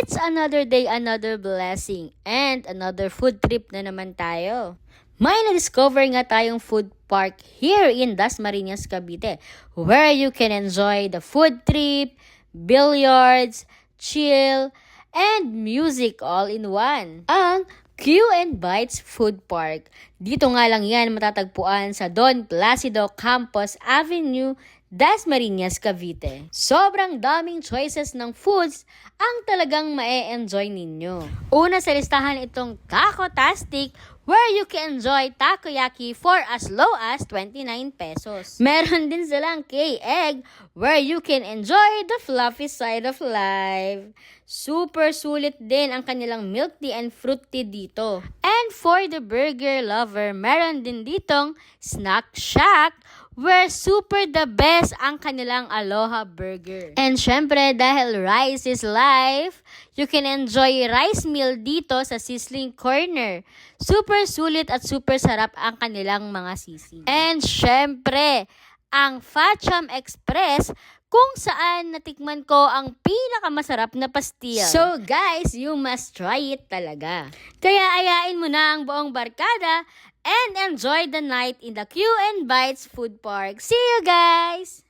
It's another day, another blessing, and another food trip na naman tayo. May na-discover nga tayong food park here in Dasmariñas, Cavite, where you can enjoy the food trip, billiards, chill, and music all in one. Ang Q and Bites Food Park. Dito nga lang yan matatagpuan sa Don Placido Campos Avenue, Dasmariñas, Cavite. Sobrang daming choices ng foods ang talagang ma-enjoy ninyo. Una sa listahan itong Taco-tastic, where you can enjoy takoyaki for as low as 29 pesos. Meron din silang K-egg, where you can enjoy the fluffy side of life. Super sulit din ang kanilang milk tea and fruit tea dito. And for the burger lover, meron din ditong Snack Shack, where super the best ang kanilang Aloha Burger. And syempre, dahil rice is life, you can enjoy rice meal dito sa Sizzling Corner. Super sulit at super sarap ang kanilang mga sisig. And syempre, ang Fatcham Express, kung saan natikman ko ang pinakamasarap na pastil. So guys, you must try it talaga. Kaya ayain mo na ang buong barkada and enjoy the night in the Q and Bites Food Park. See you guys!